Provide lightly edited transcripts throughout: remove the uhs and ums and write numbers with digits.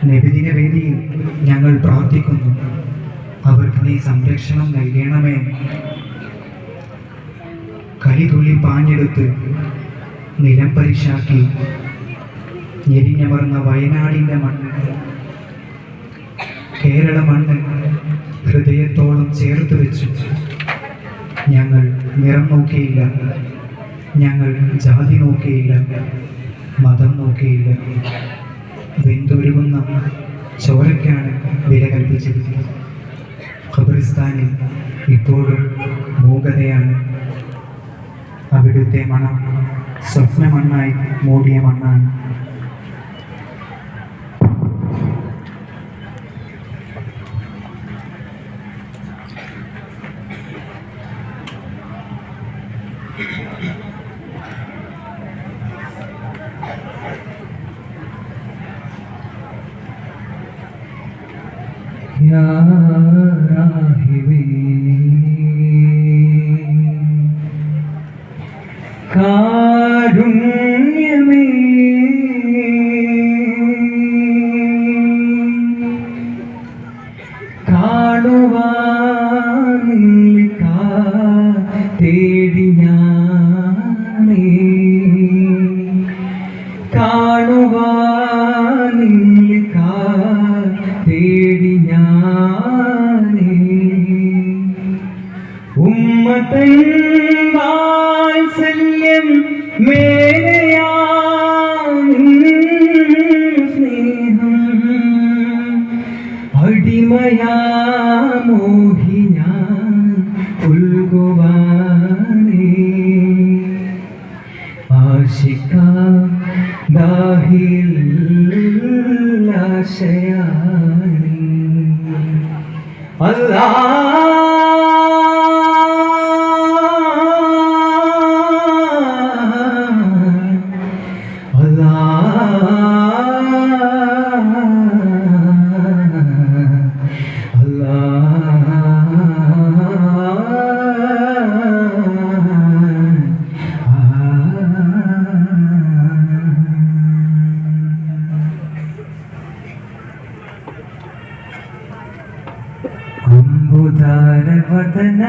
നബിദിന വേദിയിൽ ഞങ്ങൾ പ്രാർത്ഥിക്കുന്നു, അവർക്ക് നീ സംരക്ഷണം നൽകണമേ. കലിതുള്ളി പാഞ്ഞെടുത്ത് നിലം പരിശാക്കി ഞെരിഞ്ഞമർന്ന വയനാടിൻ്റെ മണ്ണ്, കേരള മണ്ണ് ഹൃദയത്തോളം ചേർത്ത് വെച്ചു. ഞങ്ങൾ നിറം നോക്കിയില്ല, ഞങ്ങൾ ജാതി നോക്കിയില്ല, മതം നോക്കിയില്ല. വെന്തുരുകുന്ന ചോരയ്ക്കാണ് വില കൽപ്പിച്ചത്. ഖബറിസ്ഥാനിൽ ഇപ്പോഴും മൂകതയാണ്. അവിടുത്തെ മണം സ്വപ്നമണ്ണായി മൂടിയ മണ്ണാണ്. या राहिबी कारुण्यमे കാണുവാനില്ല തേടി ഞാനേ, കാണുവാനില്ല തേടി ഞാനേ. ഉമ്മതൻ വാത്സല്യം മേലെയാൻ സ്നേഹം അടിമയാ മോഹി ഞാൻ ഉൾകുവാനേ. ആശിക ദാഹിൽ ആശയാനി അല്ലാഹ് അംബുദാരവദന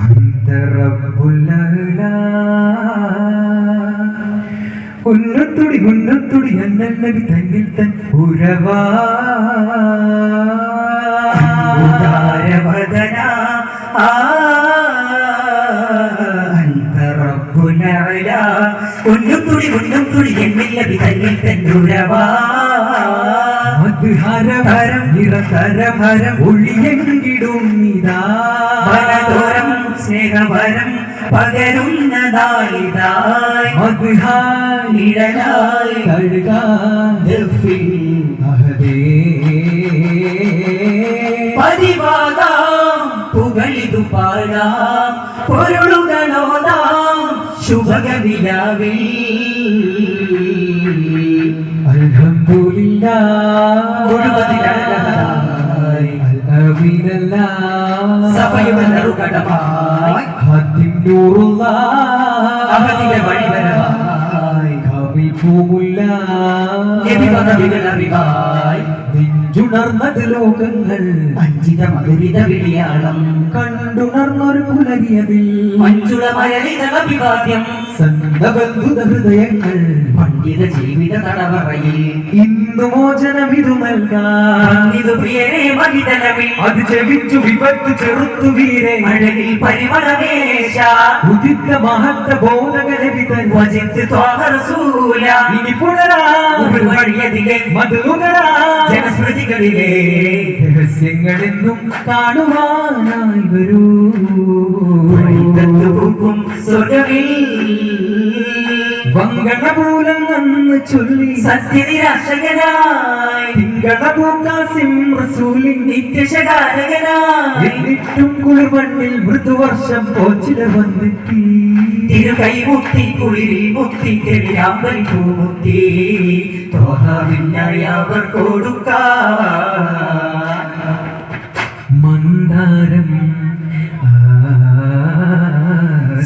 അന്ത റബ്ബുൽ അഅ്ലാ. ഉന്നത്തുടി അന്നല്ലവി തന്നിൽ തൻ ഉരവാ. അംബുദാരവദന ഉന്നത്തുടി എന്നില്ലവി തന്നിൽ തന്നുരവാ. മധുഹരഭരം നിരതരഭരം ഒഴിയെങ്കിടും ഇതാ. വനതോരം സ്നേഹവരം പകരുന്നതായിതായി. മധുഹാനിഴലായി കഴുകാഹദേ. പതിവാകാം പുകളിതു പാടാം പൊരുളുകളോടാം ശുഭകവിയാവിൽ. അൽഹംദുലില്ലാഹ് മുഴുവതിലഴകായി അൽഅമീനല്ലാഹ് സഭയുമെന്നറുകടമായി ഹത്തിം നൂറുല്ലാഹ് അവധിലെ വഴിവരവായി കവിൽ പൂമുല്ലാഹ് എവിവകവികളറിവായി നെഞ്ചുണർന്നത് ലോകങ്ങൾ അഞ്ചിത മധുരിത വിളിയാളം കണ്ടുണർന്നൊരു പുലരിയതിൽ മഞ്ജുള മയലിതളഭിവാദ്യം സന്തബന്ധുത ഹൃദയങ്ങൾ പണ്ഡിത ജീവിത തടവറയിൽ ഇന്നു മോചനമിതു നൽകാൻ ഇത് പ്രിയരെ മഹിതലമിൽ അത് ജപിച്ചു വിപത്തു ചെറുത്തു വീരെ അഴകിൽ പരിമളമേശ ഉദിത്ത മഹത്ത ബോധകലവിതൻ വജിത്ത് ത്വാഹറസൂല ഇനി പുണരാ ഒരു വഴിയതിലെ മധുനുകരാ ജനസ്മൃതികളിലെ രഹസ്യങ്ങളെന്നും കാണുവാനായി വരൂ. പൂക്കും സ്വർഗവിൽ വങ്കണപൂലം അന്ന് ചൊല്ലി സത്യനിരാശകനായി തിങ്കണപൂക്കാസിം റസൂലിൻ നിത്യശകാരകനായി എന്നിട്ടും കുളിർമണ്ണിൽ മൃദുവർഷം പോച്ചില വന്നെത്തി. തിരുകൈമുക്തി കുളിരിൽ മുക്തി തെളിയാമ്പൽ പൂമുക്തി തോഹാവിനായി അവർ കൊടുക്കാം മന്ദാരം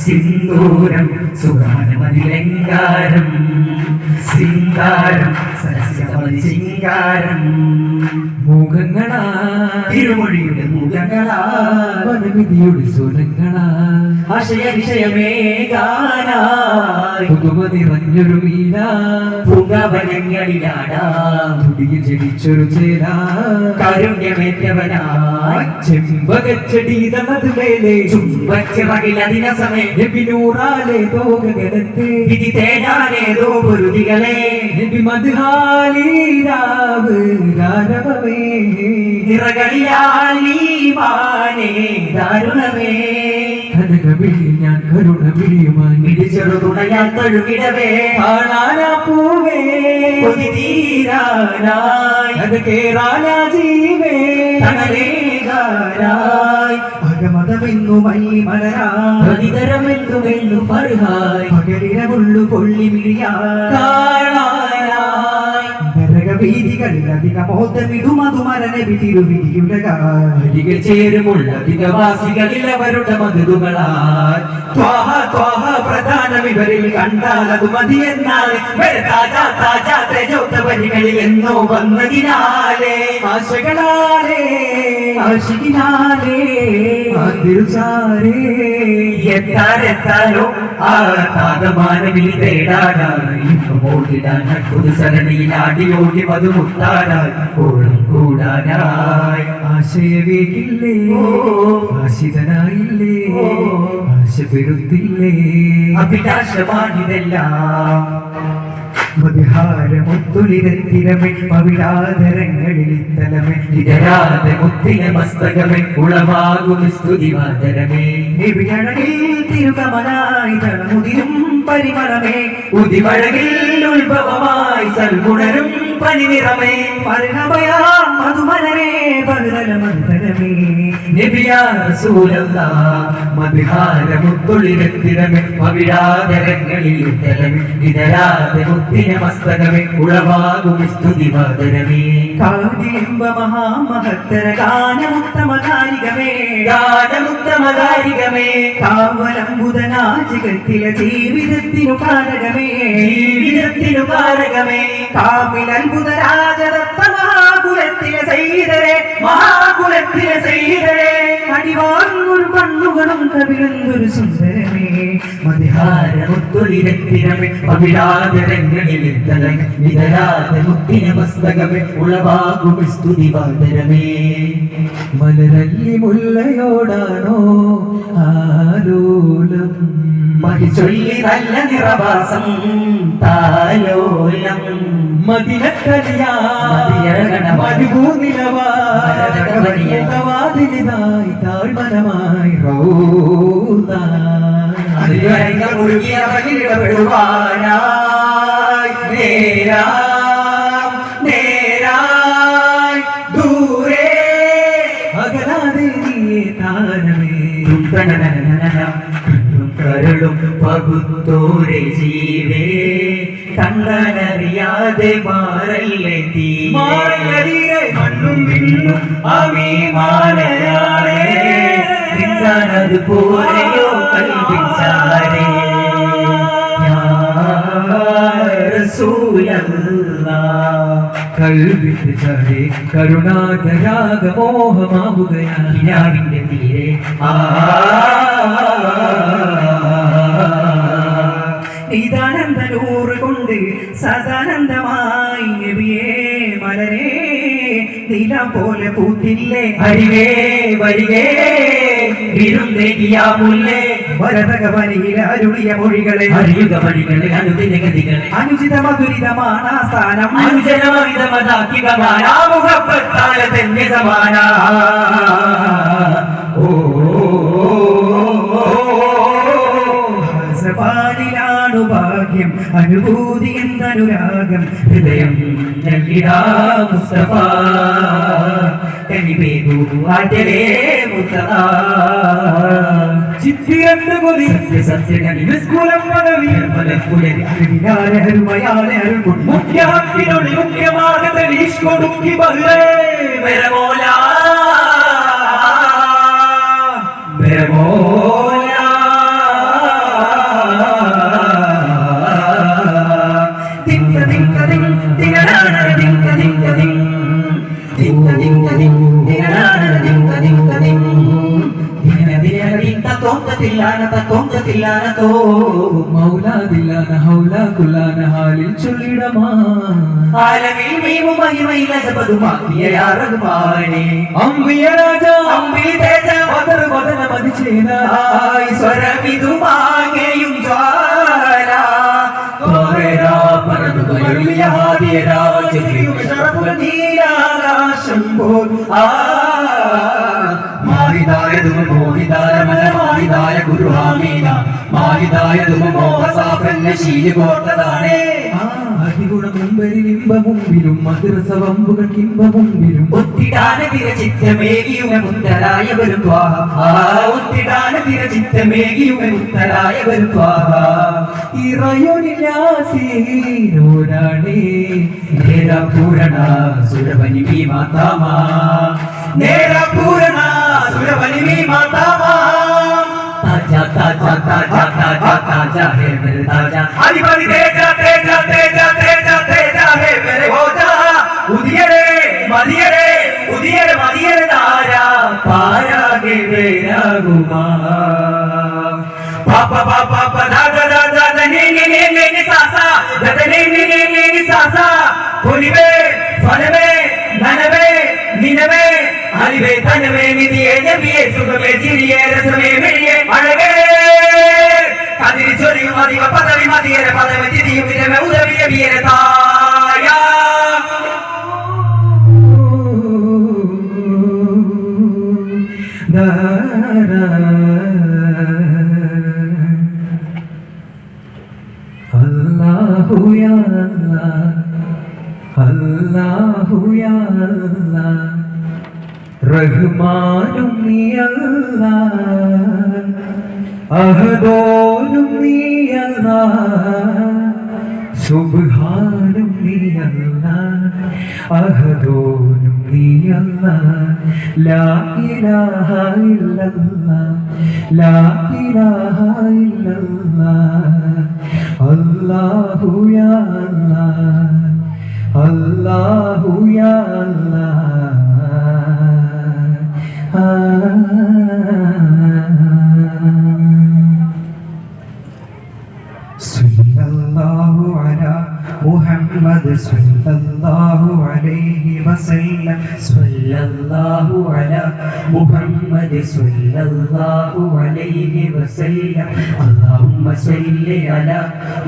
സിന്ദൂരം സുഗാനമതിലങ്കാരം സിംഗാരം സരസ്യമതി ശിങ്കാരം മുഖങ്ങളാ തിരുമൊഴിയുടെ മുഖങ്ങളാ വനവിധിയുടെ സ്വരങ്ങളാ ആശയവിഷയമേകാനായി പുതുമ നിറഞ്ഞൊരു മീന പുകവനങ്ങളിലാടാം തുടിയിൽ ജനിച്ചൊരു ചേല കാരുണ്യമേറ്റവനായി ചെമ്പകച്ചെടിയുടെ മധുമേലെ ചുംബച്ചിറകിലതിന സമയം നബിനൂറാലെ തോകകരത്തെ വിധി തേടാനേതോ പൊരുതികളെ നബി മദ്ഹാലീരാവ് രാരവമേ നിറകളിയാലീമാനേ ദാരുണമേ കനകവിളി ഞാൻ കരുണ വിളിയുമായി മിടിച്ചെറു തുണയാൽ തഴുകിടവേ കാണാനാ പൂവേ കൊതി തീരാനായി അത് കേറാനാ ജീവേ തണലേകാനായി അകമതമെന്നു മല്ലി മലരാതിതരമെന്നുമെന്നു ഫർഹായ് പകലിരമുള്ളു പൊള്ളി മിഴിയായി നരകവീതികളിൽ അധികമോത്തമിടുമതുമരനെ തിരുവിധിയുലകാരികൾ ചേരുമുള്ള അധികവാസികളിൽ അവരുടെ മധുകളാൽ ത്വാഹ ത്വാഹ പ്രധാനം ഇവരിൽ കണ്ടാൽ അത് മതിയെന്നാൽ വരികളിൽ എന്നോ വന്നതിനാലേ ആശകളാലേ ആശികിനാലേ എത്താരെത്താലോ ആ താതമാനവിൽ തേടാനായി ഓടിടാൻ പുതുസരണിയിൽ ആടിയോടി മധുമുട്ടാനായി ഓളം കൂടാനായി ആശയവേകില്ലേ ആശിതനായില്ലേ ആശപ്പെടുത്തില്ലേ അഭിലാഷമാണിതെല്ലാം മധുഹാരമുത്തുളിരത്തിരമേ പവിഴാതരങ്ങളിൽ തലമേ ഇതരാതെ മുത്തിന മസ്തകമേ ഉളവാകും സ്തുതിവാതരമേ നിവിഴകിൽ തിരുകമനായി തളമുതിരും പരിമളമേ ഉദിമഴകിൽ ഉത്ഭവമായി സൽഗുണരും പനിനിറമേ പരിണമയാം മധുമലരേ പകരമന്തരമേ നബിയാ റസൂലല്ലാഹ് മദ്ഹാരമുത്തുളിരത്തിരമേ പവിഴാതരങ്ങളിൽ തലമേ ഇതരാതെ മുത്തിന മസ്തകമേ ഉളവാകും സ്തുതിവാതരമേ കാവ്യംബ മഹാമഹത്തര ഗാനമുത്തമകാരികമേ ഗാനമുത്തമകാരികമേ കാവലംബുധനാചികത്തിലെ ജീവിതത്തിനു കാരകമേ ജീവിതത്തിനു കാരകമേ കാമിലത്ഭുതരാജരത്ന മഹാകുലത്തിലെ ചെയ്തരേ മഹാകുലത്തിലെ ചെയ്തരേ അടിവാങ്ങൊരു കണ്ണുകളും കവിളുന്നൊരു സുന്ദരമേ മദ്ഹാരമുത്തുളിരത്തിരമേ പവിഴാതരങ്ങളിൽ തലമേ വിതരാതെ മുത്തിന മസ്തകമേ ഉളവാകും സ്തുതിവാതരമേ മലരല്ലി മുല്ലയോടാണോ ആലോലം മഹിചൊല്ലി നല്ല നിറവാസം താലോലം മദിനക്കലിയാ മധുഭൂനിലവാതിലിതായി താഴ്മനമായി ദൂരെ അകലാതെ നീയേ താരമേ കരളും പകുത്തോരെ ജീവേ കണ്ണനറിയാതെ മാറല്ലേ തീരെ മണ്ണും വിണ്ണും അഭിമാനയാളേ നിന്നത് പോലെയോ കൽപ്പിച്ചാരേ കൽപ്പിച്ചാരേ കരുണാകരാഗമോഹമാവുകയാവിന്റെ തീരെ ഇതാനന്ദനൂറ് കൊണ്ട് സദാനന്ദമായി നബിയേ മലരേ നീല പോലെ പൂത്തില്ലേ അരികേ വരികേ വിരുന്നേകിയാമുല്ലേ വരതകവനിയിൽ അരുളിയ മൊഴികളെ അറിയുക വഴികളെ അനുദിനഗതികളെ അനുചിത മധുരിതമാണ് ആ സ്ഥാനം അനുജനമിതമതാക്കികമാനാമുഖപ്പെട്ടാല തന്നെ സമാന പാലിലാണു ഭാഗ്യം അനുഭൂതി എന്നനുരാഗം ഹൃദയം നൽകിടാ മുസ്തഫ കനിവേഗു ആറ്റലേ മുസ്തഫ ചിത്തിരണ്ട് കൊതി സത്യസത്യകനി നിസ്കുലം പദവി പലക്കുലരി അരുവിനാലെ അരുമയാലെ അരുൾകൊടി മുഖ്യഹത്തിനൊളി മുഖ്യമാക തലീഷ് കൊടുക്കി ബഹ്റേ മെരമോല മെരമോല മൗലാദില്ലാന ഹൗല കുല്ലാന ഹാലിൽ ചൊല്ലിടമാ ആലമിൽ മീമു മഹിമയില ജപതുമാക്കിയ യാ റഹ്മാനേ അംബിയ രാജ അംബിലി തേജ വദർ വദന മദിചേന ഈശ്വരവിതുമാകെയും ജ്വാല തോരേരാ പരതുകയൊളിയ ഹാദിയരാ ജഗിയും ശരഫുനീലാകാശം പോൽ മാഹിദായ തുമ മോഹിദായ മന മാഹിദായ ഗുരു ആമീന മാഹിദായ തുമ മോഹസാഫല്ല ശീലി കോട്ടതാണേ അധിഗുണം മുമ്പരിൽ ഇമ്പമുമ്പിലും മദ്രസ വമ്പുകൾക്കിമ്പമുമ്പിലും ഒത്തിടാന തിരചിത്തമേകിയുമ മുത്തരായവരും ത്വാഹ ഒത്തിടാന തിരചിത്തമേകിയുമ മുത്തരായവരും ത്വാഹ ഇറയൊനിലാസീനോരാണേ നേരാ പൂരണ സുരവനി മീ മാതാമാ നേരാ പൂരണ സുരവനി മീ മാതാമാ ताजा ताजा ताजा ताजा ताजा है मेरे ताजा आदिवासी तेजा तेजा तेजा तेजा तेजा है मेरे होजा उदियरे मदियरे तारा पाया के मेरा गुमा पापा पापा पापा दादा दादा दने ने सासा दने ने सासा कोलिबे फलबे ननबे निनबे हरिबे तनबे निदिये नबिये सुगमे जिरिये रसमे मिलिये अഴകേ കതിരി ചൊരിയും മതിവ പദവി മതിയര പദവി തിരിയും വിരമ ഉദവിയ വീര തായ അല്ലാഹു യാ അല്ലാഹു യാ അല്ലാഹ് റഹ്മാനും നീ അല്ലാഹ് അഹദോനും നീ അല്ലാഹ് സുബ്ഹാനും നീ അല്ലാഹ് അഹദോനും നീ അല്ലാഹ് ലാ ഇലാഹ ഇല്ലല്ലാഹ് ലാ ഇലാഹ ഇല്ലല്ലാഹ് അല്ലാഹു യാ അല്ലാഹ് അല്ലാഹു യാ അല്ലാഹ് സല്ലല്ലാഹു അലാ മുഹമ്മദ് സല്ലല്ലാഹു അലൈഹി വസല്ലം സല്ലല്ലാഹു അലാ മുഹമ്മദ് സല്ലല്ലാഹു അലൈഹി വസല്ലം അല്ലാഹുമ്മ സല്ലി അലാ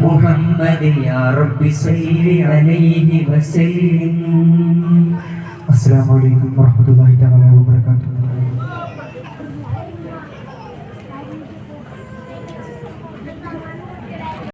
മുഹമ്മദ് യാ റബ്ബി സല്ലി അലൈഹി വസല്ലം. അസ്സലാമു അലൈക്കും വറഹ്മത്തുള്ളാഹി തആല വബറകാതുഹു.